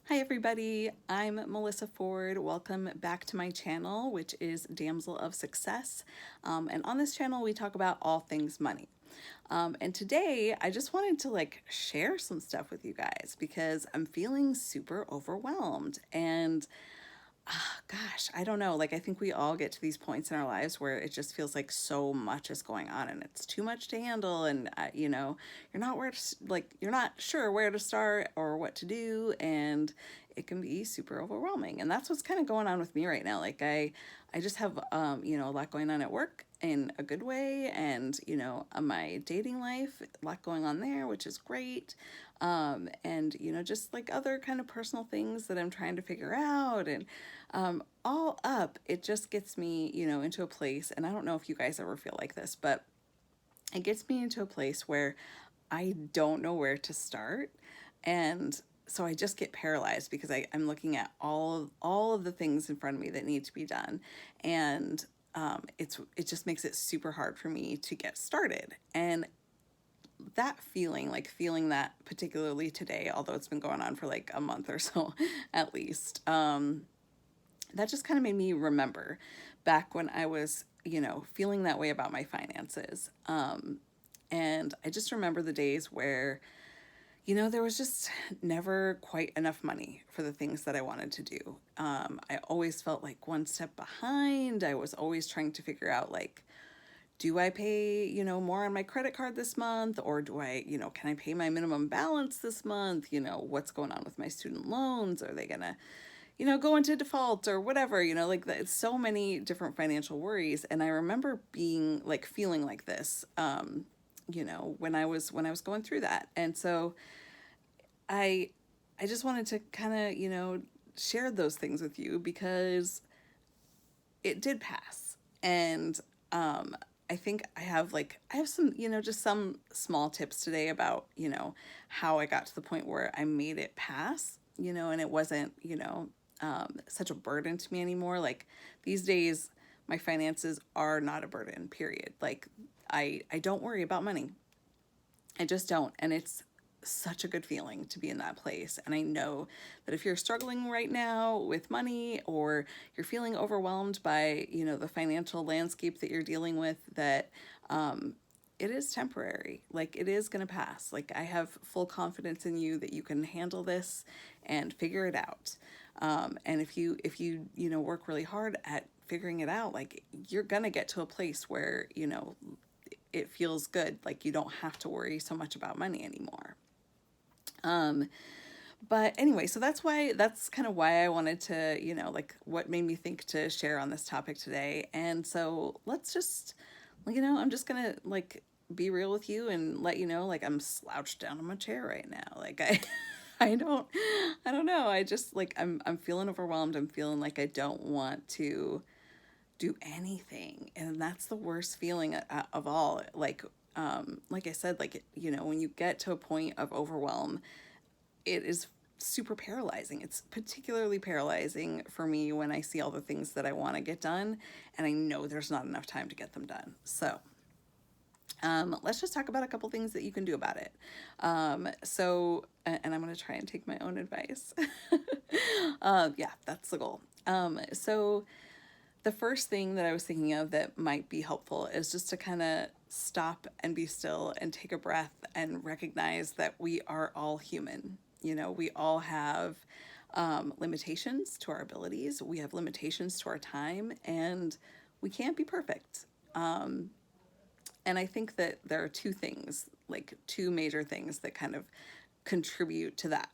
Hi everybody, I'm Melissa Ford. Welcome back to my channel, which is Damsel of Success. And on this channel, we talk about all things money. And today, I just wanted to share some stuff with you guys because I'm feeling super overwhelmed. And gosh, I don't know. I think we all get to these points in our lives where it just feels like so much is going on and it's too much to handle. And, you're not you're not sure where to start or what to do. And it can be super overwhelming. And that's what's kind of going on with me right now. I just have, a lot going on at work in a good way. And, on my dating life, a lot going on there, which is great. And, just other kind of personal things that I'm trying to figure out. And all up, it just gets me, into a place, and I don't know if you guys ever feel like this, but it gets me into a place where I don't know where to start. And so I just get paralyzed because I'm looking at all of the things in front of me that need to be done. And it just makes it super hard for me to get started. And that feeling, feeling that particularly today, although it's been going on for like a month or so at least, that just kind of made me remember back when I was, feeling that way about my finances. And I just remember the days where, there was just never quite enough money for the things that I wanted to do. I always felt like one step behind. I was always trying to figure out, do I pay, more on my credit card this month? Or do I, can I pay my minimum balance this month? What's going on with my student loans? Are they going to, go into default or whatever, it's so many different financial worries. And I remember being feeling like this, when I was going through that. And so I, I just wanted to kind of, share those things with you because it did pass. And, I think I have some, just some small tips today about, how I got to the point where I made it pass, and it wasn't, such a burden to me anymore. These days, my finances are not a burden, period. I don't worry about money. I just don't. And it's such a good feeling to be in that place. And I know that if you're struggling right now with money or you're feeling overwhelmed by, the financial landscape that you're dealing with, that it is temporary. It is going to pass. I have full confidence in you that you can handle this and figure it out. And if you work really hard at figuring it out, you're going to get to a place where, it feels good. You don't have to worry so much about money anymore. Um, but anyway, so that's kind of why I wanted to, what made me think to share on this topic today. And so let's just, I'm just gonna be real with you and let you know, I'm slouched down in my chair right now. I don't, I don't know. I just I'm feeling overwhelmed. I'm feeling like I don't want to do anything. And that's the worst feeling of all. Like I said, when you get to a point of overwhelm, it is super paralyzing. It's particularly paralyzing for me when I see all the things that I want to get done and I know there's not enough time to get them done. So, let's just talk about a couple things that you can do about it. And I'm going to try and take my own advice. Yeah, that's the goal. So, the first thing that I was thinking of that might be helpful is just to kind of stop and be still and take a breath and recognize that we are all human. We all have limitations to our abilities, we have limitations to our time, and we can't be perfect. And I think that there are two major things that kind of contribute to that,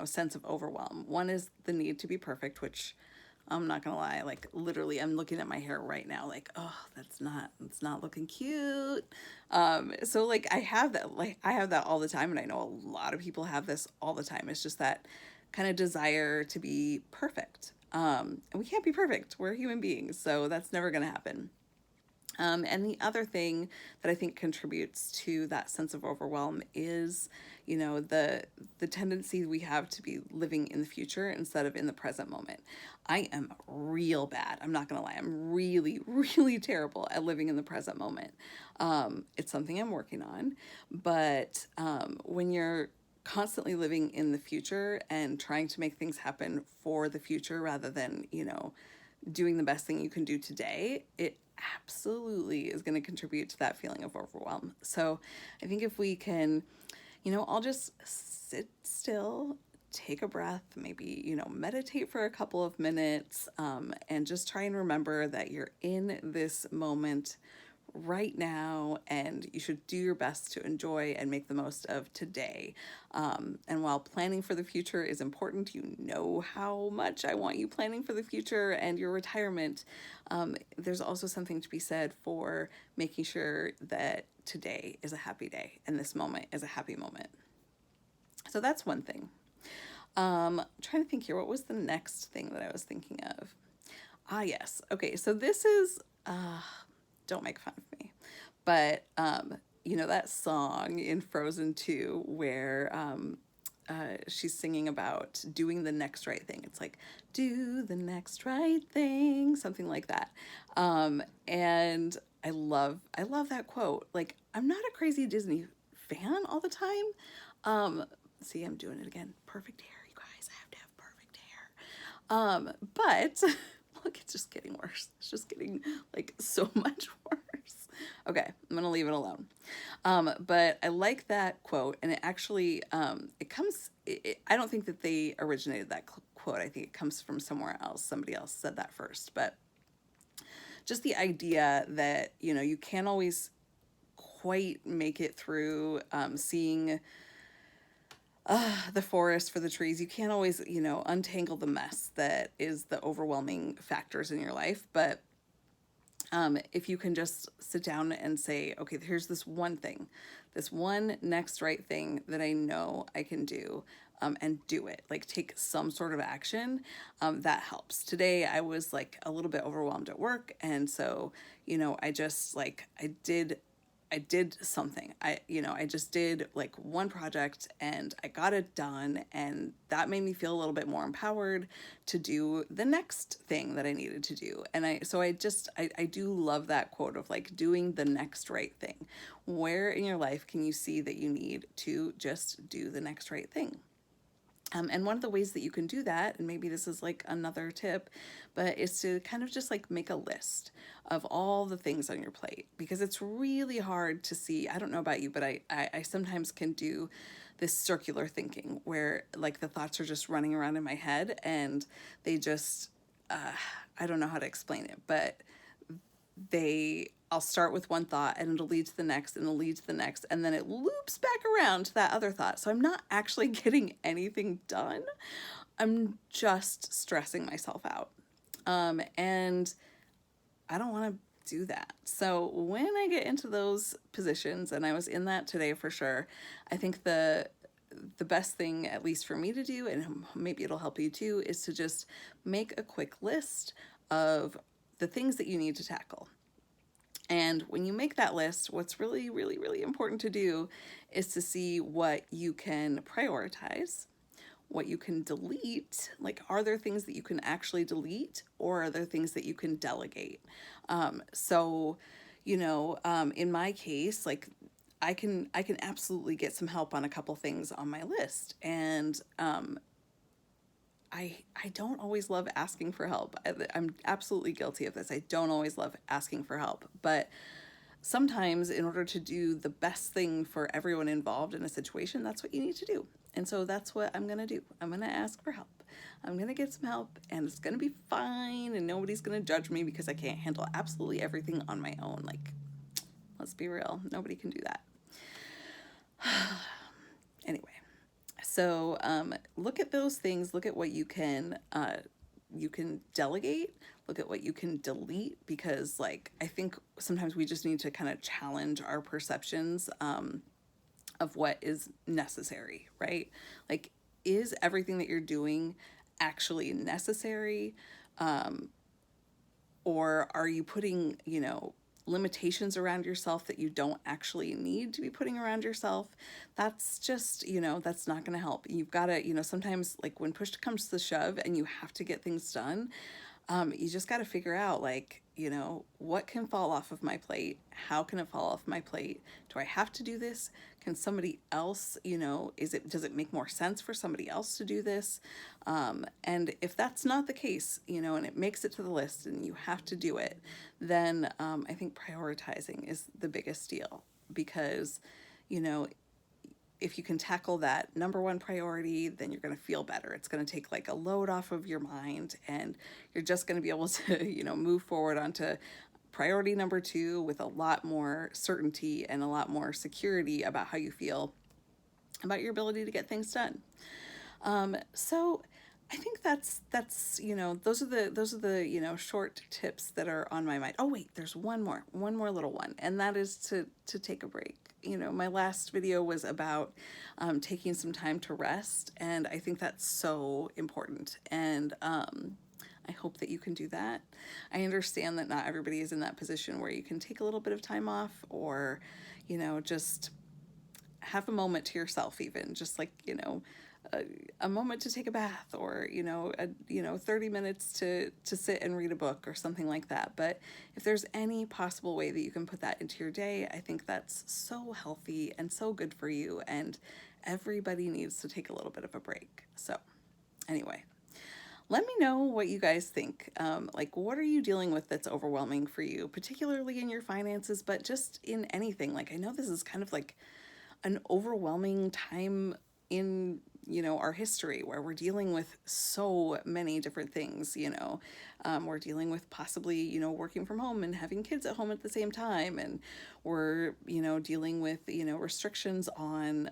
sense of overwhelm. One is the need to be perfect, which I'm not gonna lie, literally I'm looking at my hair right now, oh, it's not looking cute. So I have that all the time, and I know a lot of people have this all the time. It's just that kind of desire to be perfect. And we can't be perfect. We're human beings, so that's never gonna happen. And the other thing that I think contributes to that sense of overwhelm is, the tendency we have to be living in the future instead of in the present moment. I am real bad. I'm not gonna lie. I'm really, really terrible at living in the present moment. It's something I'm working on, but when you're constantly living in the future and trying to make things happen for the future rather than, doing the best thing you can do today, it absolutely is going to contribute to that feeling of overwhelm. So I think if we can, I'll just sit still, take a breath, maybe, meditate for a couple of minutes, and just try and remember that you're in this moment right now, and you should do your best to enjoy and make the most of today. And while planning for the future is important, you know how much I want you planning for the future and your retirement. There's also something to be said for making sure that today is a happy day and this moment is a happy moment. So that's one thing. Trying to think here, what was the next thing that I was thinking of? Ah, yes. Okay, so this is don't make fun of me. But that song in Frozen 2 where she's singing about doing the next right thing. It's like, do the next right thing, something like that. And I love that quote. Like, I'm not a crazy Disney fan all the time. See, I'm doing it again. Perfect hair, you guys. I have to have perfect hair. But look, it's just getting worse. It's just getting like so much worse. Okay, I'm gonna leave it alone. But I like that quote, and it actually I don't think that they originated that quote. I think it comes from somewhere else. Somebody else said that first, but just the idea that you can't always quite make it through seeing the forest for the trees. You can't always, untangle the mess that is the overwhelming factors in your life. But if you can just sit down and say, okay, here's this one thing, this one next right thing that I know I can do, and do it, like take some sort of action, that helps. Today I was like a little bit overwhelmed at work. And so, I just like, I did something. I just did like one project and I got it done, and that made me feel a little bit more empowered to do the next thing that I needed to do. And I do love that quote of like doing the next right thing. Where in your life can you see that you need to just do the next right thing? And one of the ways that you can do that, and maybe this is like another tip, but is to kind of just like make a list of all the things on your plate, because it's really hard to see. I don't know about you, but I sometimes can do this circular thinking where like the thoughts are just running around in my head and they just, I don't know how to explain it, but I'll start with one thought and it'll lead to the next and it'll lead to the next, and then it loops back around to that other thought. So I'm not actually getting anything done. I'm just stressing myself out. And I don't want to do that. So when I get into those positions, and I was in that today for sure, I think the best thing, at least for me to do, and maybe it'll help you too, is to just make a quick list of the things that you need to tackle. And when you make that list, what's really, really, really important to do is to see what you can prioritize, what you can delete. Like, are there things that you can actually delete, or are there things that you can delegate? In my case, like I can absolutely get some help on a couple things on my list. And I don't always love asking for help. I'm absolutely guilty of this. I don't always love asking for help, but sometimes in order to do the best thing for everyone involved in a situation, that's what you need to do. And so that's what I'm going to do. I'm going to ask for help. I'm going to get some help, and it's going to be fine, and nobody's going to judge me because I can't handle absolutely everything on my own. Like, let's be real. Nobody can do that. Anyway. So look at those things. Look at what you can delegate. Look at what you can delete, because like I think sometimes we just need to kind of challenge our perceptions of what is necessary, right? Like, is everything that you're doing actually necessary? Or are you putting, limitations around yourself that you don't actually need to be putting around yourself? That's just, that's not going to help. You've got to, sometimes like when push comes to shove and you have to get things done, you just got to figure out like, what can fall off of my plate? How can it fall off my plate? Do I have to do this? Can somebody else, does it make more sense for somebody else to do this? And if that's not the case, and it makes it to the list and you have to do it, then I think prioritizing is the biggest deal, because, you know, if you can tackle that number one priority, then you're going to feel better. It's going to take like a load off of your mind, and you're just going to be able to, move forward onto priority number two with a lot more certainty and a lot more security about how you feel about your ability to get things done. So I think that's those are the short tips that are on my mind. Oh wait, there's one more little one, and that is to take a break. My last video was about taking some time to rest, and I think that's so important. And I hope that you can do that. I understand that not everybody is in that position where you can take a little bit of time off, or just have a moment to yourself, even just like a moment to take a bath, or 30 minutes to sit and read a book or something like that. But if there's any possible way that you can put that into your day, I think that's so healthy and so good for you, and everybody needs to take a little bit of a break. So anyway, let me know what you guys think. Like, what are you dealing with that's overwhelming for you, particularly in your finances, but just in anything? Like, I know this is kind of like an overwhelming time in our history, where we're dealing with so many different things. We're dealing with possibly working from home and having kids at home at the same time, and we're dealing with restrictions on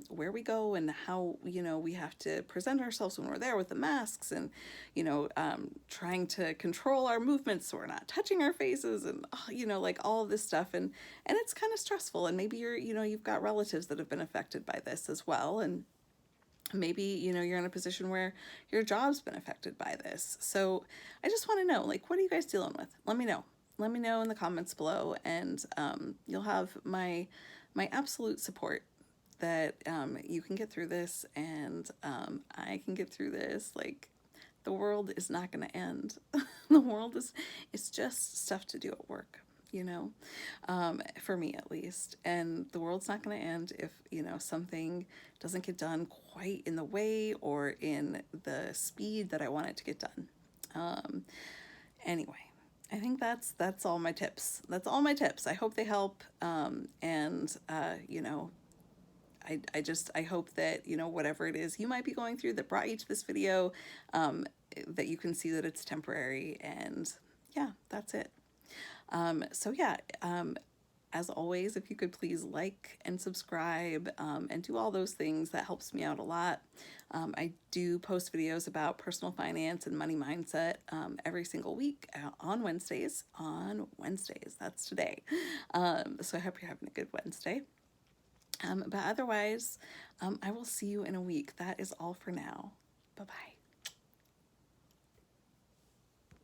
where we go and how we have to present ourselves when we're there with the masks, and trying to control our movements so we're not touching our faces, and like all of this stuff, and it's kind of stressful. And maybe you've got relatives that have been affected by this as well, and maybe you're in a position where your job's been affected by this. So I just want to know, like, what are you guys dealing with? Let me know in the comments below, and you'll have my absolute support that you can get through this, and I can get through this. Like, the world is not going to end. The world is, it's just stuff to do at work, for me at least. And the world's not going to end if, something doesn't get done quite in the way or in the speed that I want it to get done. Anyway, I think that's all my tips. That's all my tips. I hope they help. I hope that, whatever it is you might be going through that brought you to this video, that you can see that it's temporary, and yeah, that's it. So yeah, as always, if you could please like and subscribe, and do all those things, that helps me out a lot. I do post videos about personal finance and money mindset every single week on Wednesdays. That's today. So I hope you're having a good Wednesday. But otherwise, I will see you in a week. That is all for now. Bye-bye.